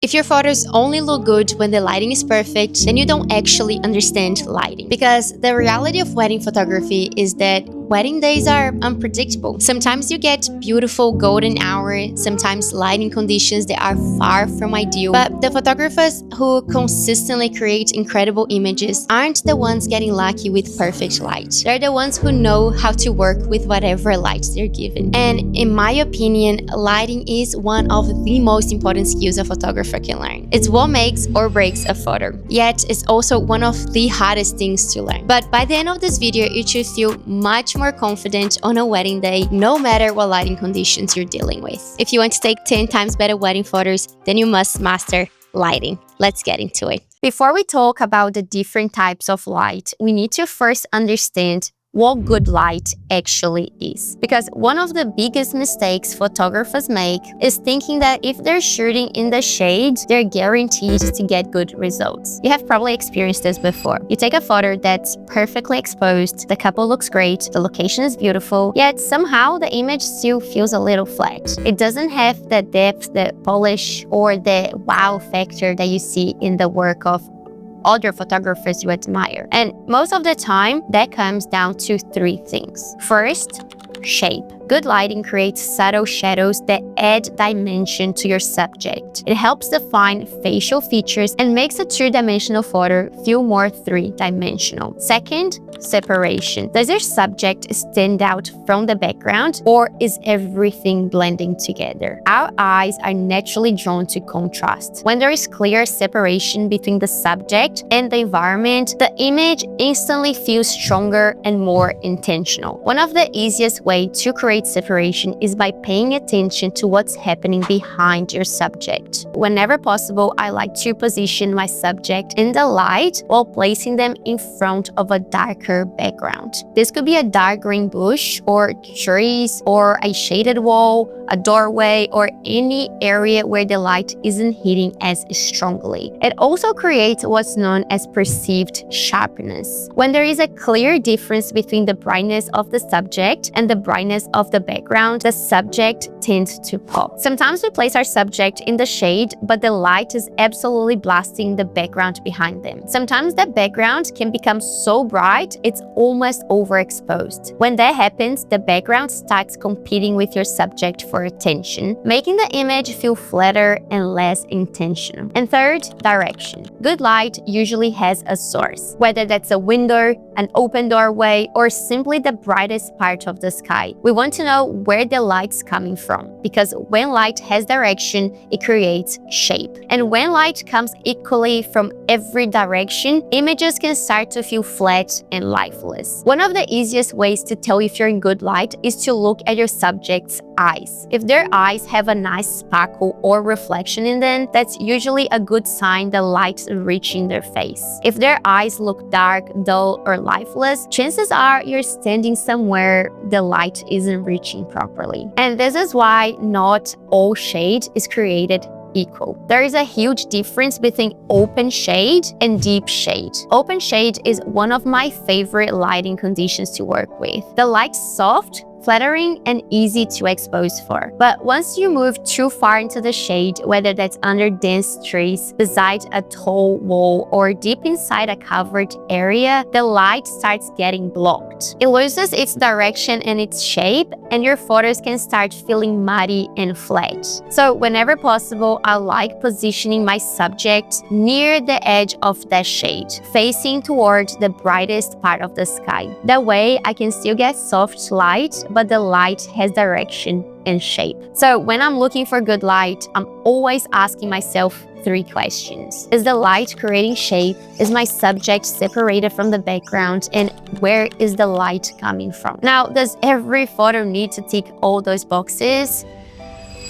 If your photos only look good when the lighting is perfect, then you don't actually understand lighting. Because the reality of wedding photography is that wedding days are unpredictable. Sometimes you get beautiful golden hour, sometimes lighting conditions that are far from ideal. But the photographers who consistently create incredible images aren't the ones getting lucky with perfect light. They're the ones who know how to work with whatever lights they're given. And in my opinion, lighting is one of the most important skills a photographer can learn. It's what makes or breaks a photo. Yet, it's also one of the hardest things to learn. But by the end of this video, you should feel much more confident on a wedding day, no matter what lighting conditions you're dealing with. If you want to take 10 times better wedding photos, then you must master lighting. Let's get into it. Before we talk about the different types of light, we need to first understand what good light actually is. Because one of the biggest mistakes photographers make is thinking that if they're shooting in the shade, they're guaranteed to get good results. You have probably experienced this before. You take a photo that's perfectly exposed, the couple looks great, the location is beautiful, yet somehow the image still feels a little flat. It doesn't have the depth, the polish, or the wow factor that you see in the work of other photographers you admire. And most of the time, that comes down to three things. First, shape. Good lighting creates subtle shadows that add dimension to your subject. It helps define facial features and makes a two-dimensional photo feel more three-dimensional. Second, separation. Does your subject stand out from the background, or is everything blending together? Our eyes are naturally drawn to contrast. When there is clear separation between the subject and the environment, the image instantly feels stronger and more intentional. One of the easiest ways to create separation is by paying attention to what's happening behind your subject. Whenever possible, I like to position my subject in the light while placing them in front of a darker background. This could be a dark green bush, or trees, or a shaded wall, a doorway, or any area where the light isn't hitting as strongly. It also creates what's known as perceived sharpness. When there is a clear difference between the brightness of the subject and the brightness of the background, the subject tends to pop. Sometimes we place our subject in the shade, but the light is absolutely blasting the background behind them. Sometimes the background can become so bright, it's almost overexposed. When that happens, the background starts competing with your subject for attention, making the image feel flatter and less intentional. And third, direction. Good light usually has a source, whether that's a window, an open doorway, or simply the brightest part of the sky. We want to know where the light's coming from, because when light has direction, it creates shape. And when light comes equally from every direction, images can start to feel flat and lifeless. One of the easiest ways to tell if you're in good light is to look at your subject's eyes. If their eyes have a nice sparkle or reflection in them, that's usually a good sign the light's reaching their face. If their eyes look dark, dull, or lifeless, chances are you're standing somewhere the light isn't reaching properly. And this is why not all shade is created equal. There is a huge difference between open shade and deep shade. Open shade is one of my favorite lighting conditions to work with. The light's soft, flattering, and easy to expose for. But once you move too far into the shade, whether that's under dense trees, beside a tall wall, or deep inside a covered area, the light starts getting blocked. It loses its direction and its shape, and your photos can start feeling muddy and flat. So whenever possible, I like positioning my subject near the edge of that shade, facing towards the brightest part of the sky. That way, I can still get soft light, but the light has direction and shape. So when I'm looking for good light, I'm always asking myself three questions. Is the light creating shape? Is my subject separated from the background? And where is the light coming from? Now, does every photo need to tick all those boxes?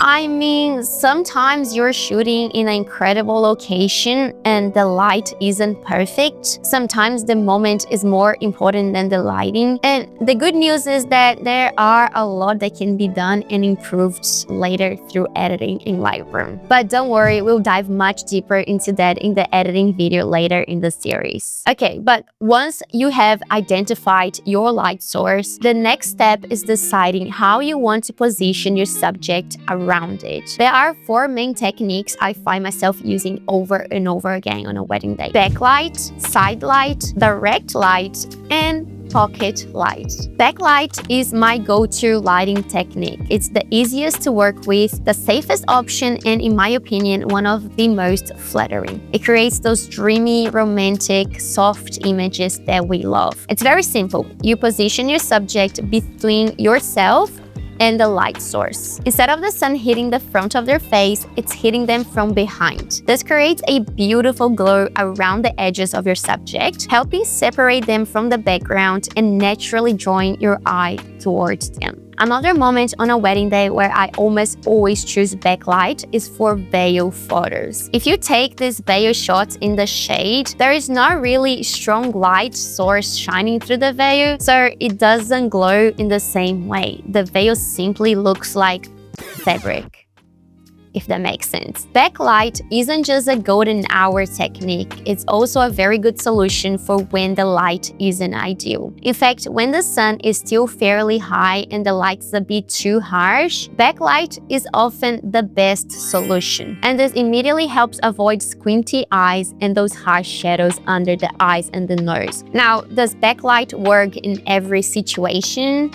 I mean, sometimes you're shooting in an incredible location and the light isn't perfect. Sometimes the moment is more important than the lighting. And the good news is that there are a lot that can be done and improved later through editing in Lightroom. But don't worry, we'll dive much deeper into that in the editing video later in the series. Okay, but once you have identified your light source, the next step is deciding how you want to position your subject around around it. There are 4 main techniques I find myself using over and over again on a wedding day: backlight, side light, direct light, and pocket light. Backlight is my go-to lighting technique. It's the easiest to work with, the safest option, and in my opinion, one of the most flattering. It creates those dreamy, romantic, soft images that we love. It's very simple. You position your subject between yourself and the light source. Instead of the sun hitting the front of their face, it's hitting them from behind. This creates a beautiful glow around the edges of your subject, helping separate them from the background and naturally drawing your eye towards them. Another moment on a wedding day where I almost always choose backlight is for veil photos. If you take these veil shots in the shade, there is not really strong light source shining through the veil, so it doesn't glow in the same way. The veil simply looks like fabric, if that makes sense. Backlight isn't just a golden hour technique, it's also a very good solution for when the light isn't ideal. In fact, when the sun is still fairly high and the light's a bit too harsh, backlight is often the best solution. And this immediately helps avoid squinty eyes and those harsh shadows under the eyes and the nose. Now, does backlight work in every situation?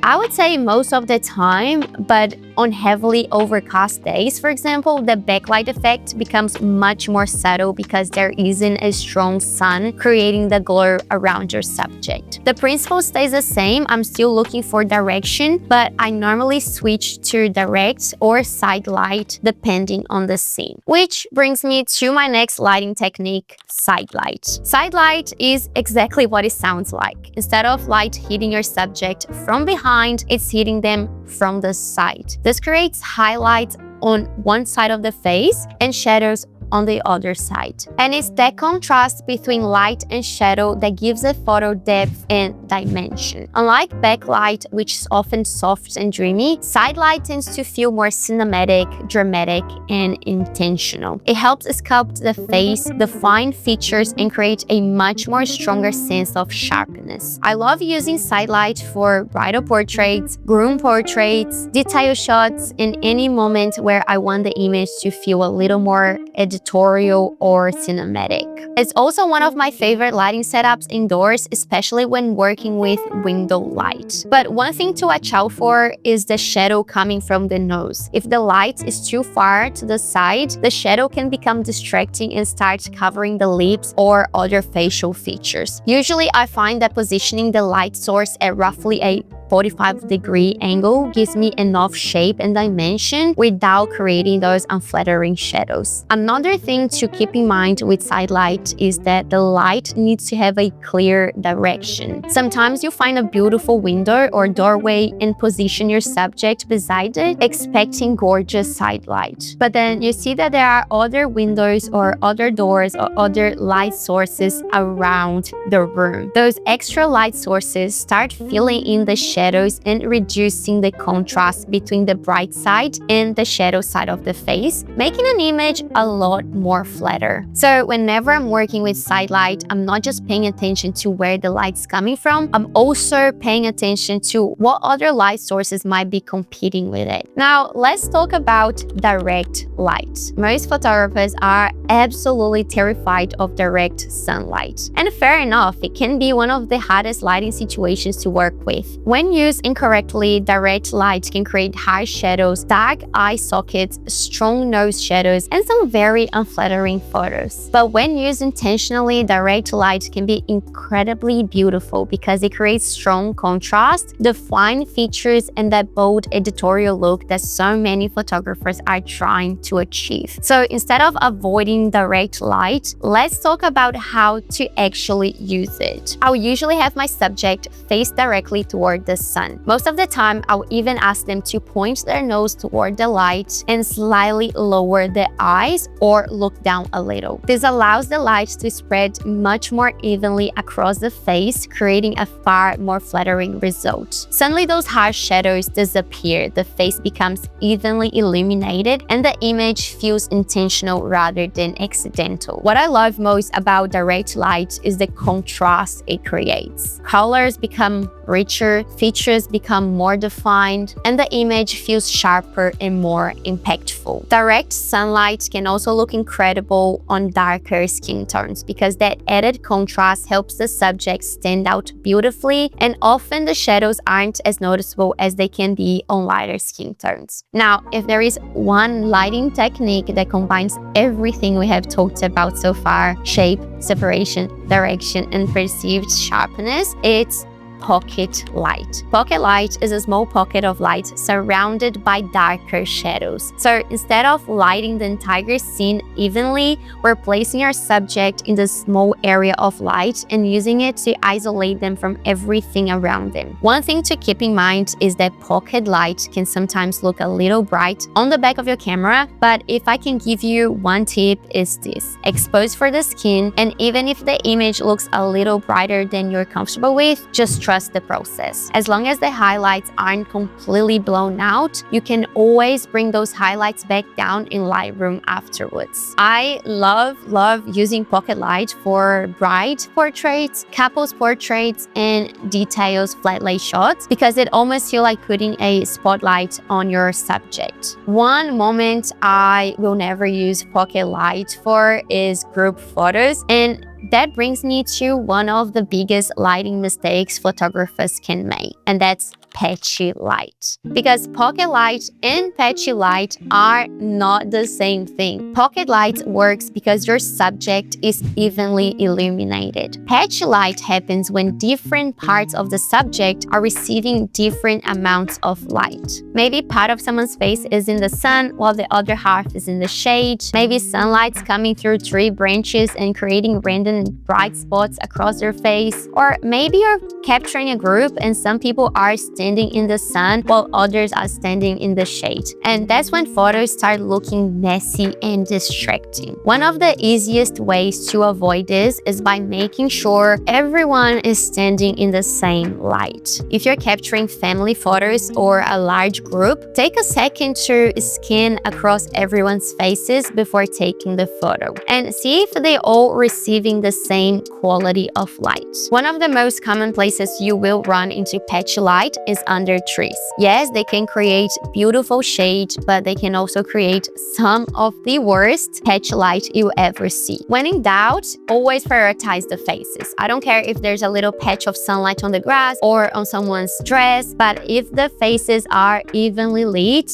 I would say most of the time, but on heavily overcast days, for example, the backlight effect becomes much more subtle because there isn't a strong sun creating the glow around your subject. The principle stays the same. I'm still looking for direction, but I normally switch to direct or side light depending on the scene. Which brings me to my next lighting technique, side light. Side light is exactly what it sounds like. Instead of light hitting your subject from behind, it's hitting them from the side. This creates highlights on one side of the face and shadows on the other side. And it's that contrast between light and shadow that gives a photo depth and dimension. Unlike backlight, which is often soft and dreamy, side light tends to feel more cinematic, dramatic, and intentional. It helps sculpt the face, define features, and create a much more stronger sense of sharpness. I love using side light for bridal portraits, groom portraits, detail shots, and any moment where I want the image to feel a little more editorial or cinematic. It's also one of my favorite lighting setups indoors, especially when working with window light. But one thing to watch out for is the shadow coming from the nose. If the light is too far to the side, the shadow can become distracting and start covering the lips or other facial features. Usually, I find that positioning the light source at roughly a 45-degree angle gives me enough shape and dimension without creating those unflattering shadows. Another thing to keep in mind with side light is that the light needs to have a clear direction. Sometimes you find a beautiful window or doorway and position your subject beside it, expecting gorgeous side light. But then you see that there are other windows or other doors or other light sources around the room. Those extra light sources start filling in the shadows and reducing the contrast between the bright side and the shadow side of the face, making an image a lot more flatter. So whenever I'm working with side light, I'm not just paying attention to where the light's coming from, I'm also paying attention to what other light sources might be competing with it. Now, let's talk about direct light. Most photographers are absolutely terrified of direct sunlight. And fair enough, it can be one of the hardest lighting situations to work with. When used incorrectly, direct light can create high shadows, dark eye sockets, strong nose shadows, and some very unflattering photos. But when used intentionally, direct light can be incredibly beautiful because it creates strong contrast, defined features, and that bold editorial look that so many photographers are trying to achieve. So instead of avoiding direct light, let's talk about how to actually use it. I'll usually have my subject face directly toward the sun. Most of the time, I'll even ask them to point their nose toward the light and slightly lower the eyes or look down a little. This allows the light to spread much more evenly across the face, creating a far more flattering result. Suddenly, those harsh shadows disappear, the face becomes evenly illuminated, and the image feels intentional rather than accidental. What I love most about direct light is the contrast it creates. Colors become richer, features become more defined, and the image feels sharper and more impactful. Direct sunlight can also look incredible on darker skin tones because that added contrast helps the subject stand out beautifully, and often the shadows aren't as noticeable as they can be on lighter skin tones. Now, if there is one lighting technique that combines everything we have talked about so far, shape, separation, direction, and perceived sharpness, it's pocket light. Pocket light is a small pocket of light surrounded by darker shadows. So instead of lighting the entire scene evenly, we're placing our subject in the small area of light and using it to isolate them from everything around them. One thing to keep in mind is that pocket light can sometimes look a little bright on the back of your camera, but if I can give you one tip, is this: expose for the skin, and even if the image looks a little brighter than you're comfortable with, just trust the process. As long as the highlights aren't completely blown out, you can always bring those highlights back down in Lightroom afterwards. I love using pocket light for bride portraits, couples portraits, and details flat lay shots because it almost feels like putting a spotlight on your subject. One moment I will never use pocket light for is group photos, and that brings me to one of the biggest lighting mistakes photographers can make, and that's patchy light. Because pocket light and patchy light are not the same thing. Pocket light works because your subject is evenly illuminated. Patchy light happens when different parts of the subject are receiving different amounts of light. Maybe part of someone's face is in the sun while the other half is in the shade. Maybe sunlight's coming through tree branches and creating random bright spots across their face. Or maybe you're capturing a group and some people are standing in the sun while others are standing in the shade. And that's when photos start looking messy and distracting. One of the easiest ways to avoid this is by making sure everyone is standing in the same light. If you're capturing family photos or a large group, take a second to scan across everyone's faces before taking the photo and see if they're all receiving the same quality of light. One of the most common places you will run into patchy light is under trees. Yes, they can create beautiful shade, but they can also create some of the worst patchy light you ever see. When in doubt, always prioritize the faces. I don't care if there's a little patch of sunlight on the grass or on someone's dress, but if the faces are evenly lit,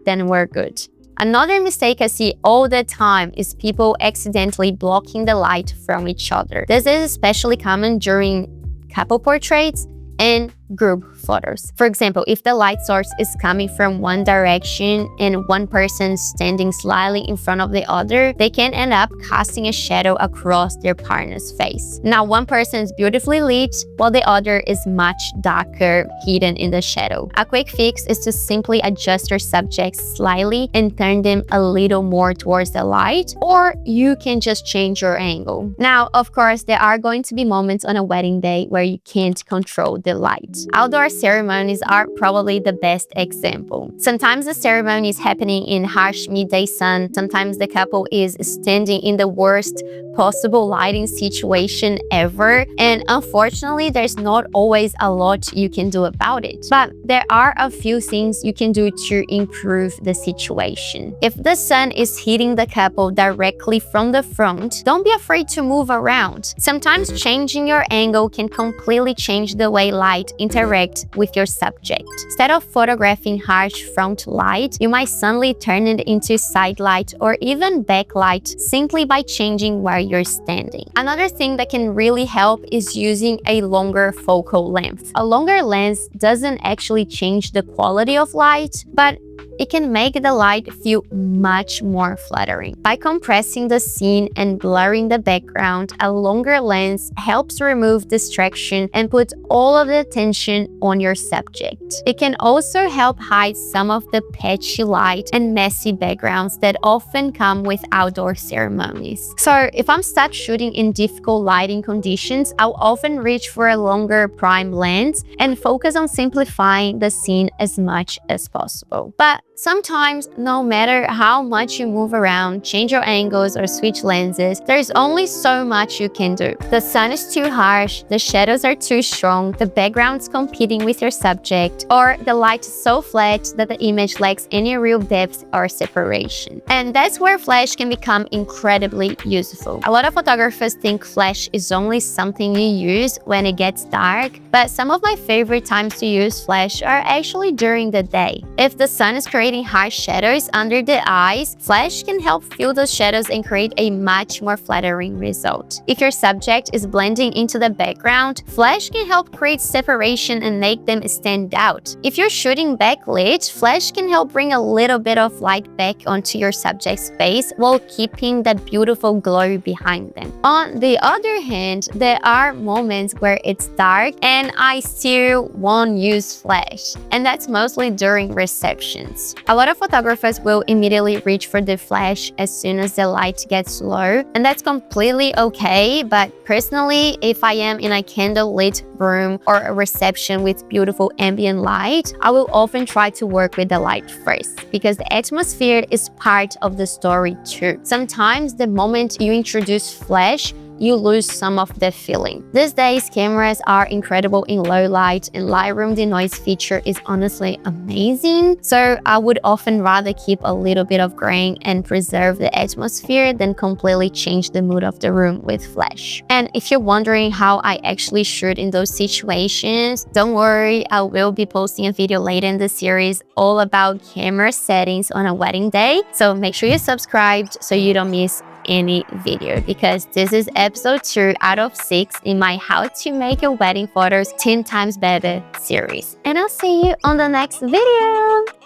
then we're good. Another mistake I see all the time is people accidentally blocking the light from each other. This is especially common during couple portraits and group photos. For example, if the light source is coming from one direction and one person standing slightly in front of the other, they can end up casting a shadow across their partner's face. Now, one person is beautifully lit while the other is much darker, hidden in the shadow. A quick fix is to simply adjust your subject slightly and turn them a little more towards the light, or you can just change your angle. Now, of course, there are going to be moments on a wedding day where you can't control the light. Outdoor ceremonies are probably the best example. Sometimes the ceremony is happening in harsh midday sun. Sometimes the couple is standing in the worst possible lighting situation ever. And unfortunately, there's not always a lot you can do about it. But there are a few things you can do to improve the situation. If the sun is hitting the couple directly from the front, don't be afraid to move around. Sometimes changing your angle can completely change the way light interact with your subject. Instead of photographing harsh front light, you might suddenly turn it into side light or even backlight simply by changing where you're standing. Another thing that can really help is using a longer focal length. A longer lens doesn't actually change the quality of light, but it can make the light feel much more flattering. By compressing the scene and blurring the background, a longer lens helps remove distraction and put all of the attention on your subject. It can also help hide some of the patchy light and messy backgrounds that often come with outdoor ceremonies. So if I'm stuck shooting in difficult lighting conditions, I'll often reach for a longer prime lens and focus on simplifying the scene as much as possible. But But sometimes, no matter how much you move around, change your angles, or switch lenses, there's only so much you can do. The sun is too harsh, the shadows are too strong, the background's competing with your subject, or the light is so flat that the image lacks any real depth or separation. And that's where flash can become incredibly useful. A lot of photographers think flash is only something you use when it gets dark, but some of my favorite times to use flash are actually during the day. If the sun is creating harsh shadows under the eyes, flash can help fill those shadows and create a much more flattering result. If your subject is blending into the background, flash can help create separation and make them stand out. If you're shooting backlit, flash can help bring a little bit of light back onto your subject's face while keeping that beautiful glow behind them. On the other hand, there are moments where it's dark and I still won't use flash, and that's mostly during receptions. A lot of photographers will immediately reach for the flash as soon as the light gets low, and that's completely okay, but personally, if I am in a candle-lit room or a reception with beautiful ambient light, I will often try to work with the light first, because the atmosphere is part of the story too. Sometimes the moment you introduce flash, you lose some of the feeling. These days, cameras are incredible in low light, and Lightroom denoise feature is honestly amazing. So I would often rather keep a little bit of grain and preserve the atmosphere than completely change the mood of the room with flash. And if you're wondering how I actually shoot in those situations, don't worry, I will be posting a video later in the series all about camera settings on a wedding day. So make sure you're subscribed so you don't miss any video, because this is episode 2 out of 6 in my How to Make Your Wedding Photos 10 Times Better series. And I'll see you on the next video.